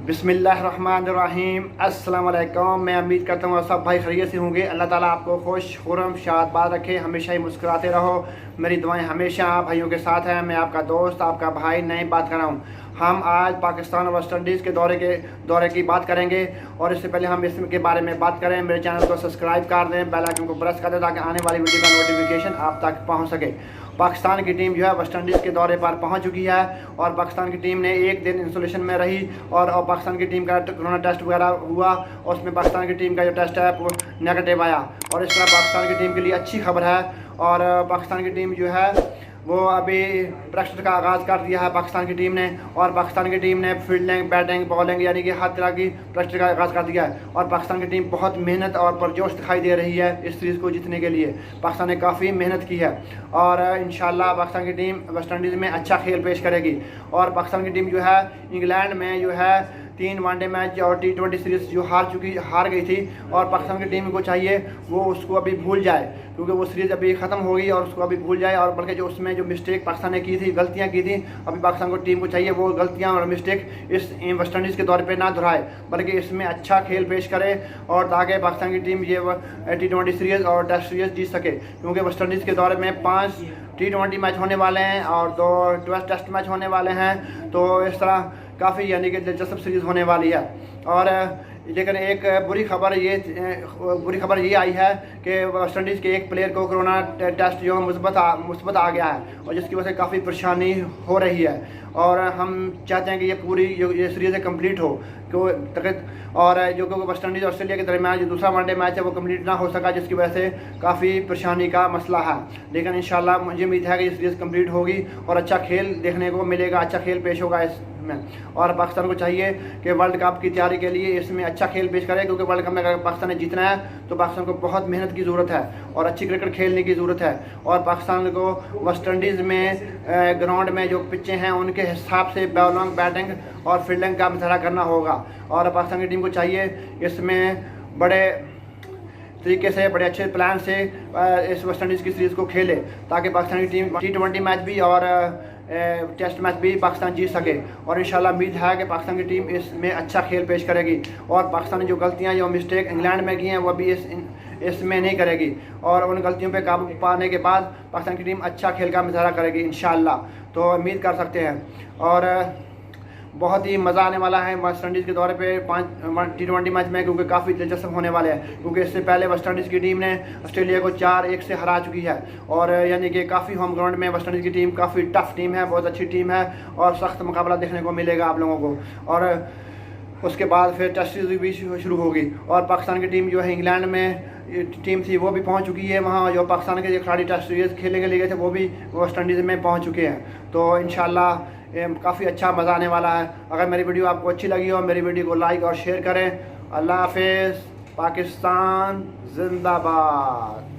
बिस्मिल्लाहिर्रहमानिर्रहीम। अस्सलाम वालेकुम। मैं उम्मीद करता हूँ सब भाई खैरियत से होंगे। अल्लाह ताला आपको खुश खुरम शादबाद रखे, हमेशा ही मुस्कुराते रहो। मेरी दुआएं हमेशा आप भाइयों के साथ हैं। मैं आपका दोस्त आपका भाई नईम बात कर रहा हूँ। हम आज पाकिस्तान और वेस्ट इंडीज़ के दौरे की बात करेंगे, और इससे पहले हम इसके बारे में बात करें, मेरे चैनल को सब्सक्राइब कर दें, बेल आइकन को प्रेस कर दें ताकि आने वाली वीडियो का नोटिफिकेशन आप तक पहुँच सके। पाकिस्तान की टीम जो है वेस्ट इंडीज़ के दौरे पर पहुंच चुकी है, और पाकिस्तान की टीम ने एक दिन इंसोलेशन में रही, और पाकिस्तान की टीम का कोरोना टेस्ट वगैरह हुआ, और उसमें पाकिस्तान की टीम का जो टेस्ट है वो नेगेटिव आया। और इस तरह पाकिस्तान की टीम के लिए अच्छी खबर है, और पाकिस्तान की टीम जो है वो अभी प्रैक्टिस का आगाज़ कर दिया है पाकिस्तान की टीम ने। और पाकिस्तान की टीम ने फील्डिंग बैटिंग बॉलिंग यानी कि हर तरह की प्रैक्टिस का आगाज़ कर दिया है, और पाकिस्तान की टीम बहुत मेहनत और परजोश दिखाई दे रही है इस सीरीज़ को जीतने के लिए। पाकिस्तान ने काफ़ी मेहनत की है, और इंशाल्लाह पाकिस्तान की टीम वेस्ट इंडीज़ में अच्छा खेल पेश करेगी। और पाकिस्तान की टीम जो है इंग्लैंड में जो है 3 वनडे मैच और T20 सीरीज़ जो हार गई थी, और पाकिस्तान की टीम को चाहिए वो उसको अभी भूल जाए, क्योंकि वो सीरीज़ अभी ख़त्म हो गई और उसको अभी भूल जाए। और बल्कि जो उसमें जो मिस्टेक पाकिस्तान ने की थी, गलतियां की थी, अभी पाकिस्तान को टीम को चाहिए वो गलतियां और मिस्टेक इस वेस्ट इंडीज़ के दौरे पे ना दोहराए, बल्कि इसमें अच्छा खेल पेश करे, और ताकि पाकिस्तान की टीम ये T20 सीरीज़ और टेस्ट सीरीज़ जीत सके। क्योंकि वेस्ट इंडीज़ के दौरे में 5 T20 मैच होने वाले हैं और 2 टेस्ट मैच होने वाले हैं, तो इस तरह काफ़ी यानी कि दिलचस्प सीरीज़ होने वाली है। और लेकिन एक बुरी खबर ये आई है कि वेस्ट इंडीज़ के एक प्लेयर को कोरोना टेस्ट जो मुस्बत आ गया है, और जिसकी वजह से काफ़ी परेशानी हो रही है। और हम चाहते हैं कि ये पूरी ये सीरीज़ कंप्लीट हो, और जो कि वेस्ट इंडीज़ और ऑस्ट्रेलिया के दरमियान जो दूसरा वनडे मैच है वो कंप्लीट ना हो सका, जिसकी वजह से काफ़ी परेशानी का मसला है। लेकिन इंशाल्लाह मुझे उम्मीद है कि ये सीरीज़ कंप्लीट होगी और अच्छा खेल देखने को मिलेगा, अच्छा खेल पेश होगा इसमें। और पाकिस्तान को चाहिए कि वर्ल्ड कप की तैयारी के लिए इसमें अच्छा खेल पेश करे, क्योंकि वर्ल्ड कप में अगर पाकिस्तान ने जीतना है तो पाकिस्तान को बहुत मेहनत की ज़रूरत है और अच्छी क्रिकेट खेलने की ज़रूरत है। और पाकिस्तान को वेस्ट इंडीज़ में ग्राउंड में जो पिचें हैं उनके हिसाब से बॉलिंग बैटिंग और फील्डिंग का मुजाहरा करना होगा। और पाकिस्तान की टीम को चाहिए इसमें बड़े तरीके से बड़े अच्छे प्लान से इस वेस्ट इंडीज़ की सीरीज़ को खेले, ताकि पाकिस्तान की टीम T20 मैच भी और टेस्ट मैच भी पाकिस्तान जीत सके। और इंशाल्लाह उम्मीद है कि पाकिस्तान की टीम इसमें अच्छा खेल पेश करेगी, और पाकिस्तान ने जो गलतियां जो मिस्टेक इंग्लैंड में की हैं वो भी इसमें नहीं करेगी, और उन गलतियों पे काबू पाने के बाद पाकिस्तान की टीम अच्छा खेल का मुजाहरा करेगी इंशाल्लाह। तो उम्मीद कर सकते हैं, और बहुत ही मज़ा आने वाला है वेस्ट इंडीज़ के दौरे पे 5 T20 मैच में, क्योंकि काफ़ी दिलचस्प होने वाले हैं। क्योंकि इससे पहले वेस्ट इंडीज़ की टीम ने ऑस्ट्रेलिया को 4-1 से हरा चुकी है, और यानी कि काफ़ी होम ग्राउंड में वेस्ट इंडीज़ की टीम काफ़ी टफ टीम है, बहुत अच्छी टीम है, और सख्त मुकाबला देखने को मिलेगा आप लोगों को। और उसके बाद फिर टेस्ट सीरीज भी शुरू होगी, और पाकिस्तान की टीम जो है इंग्लैंड में टीम थी वो भी पहुंच चुकी है वहाँ। जो पाकिस्तान के खिलाड़ी टेस्ट सीरीज खेलने के लिए गए थे वो भी वेस्ट इंडीज़ में पहुंच चुके हैं। तो इंशाल्लाह काफ़ी अच्छा मज़ा आने वाला है। अगर मेरी वीडियो आपको अच्छी लगी हो मेरी वीडियो को लाइक और शेयर करें। अल्लाह हाफिज़। पाकिस्तान जिंदाबाद।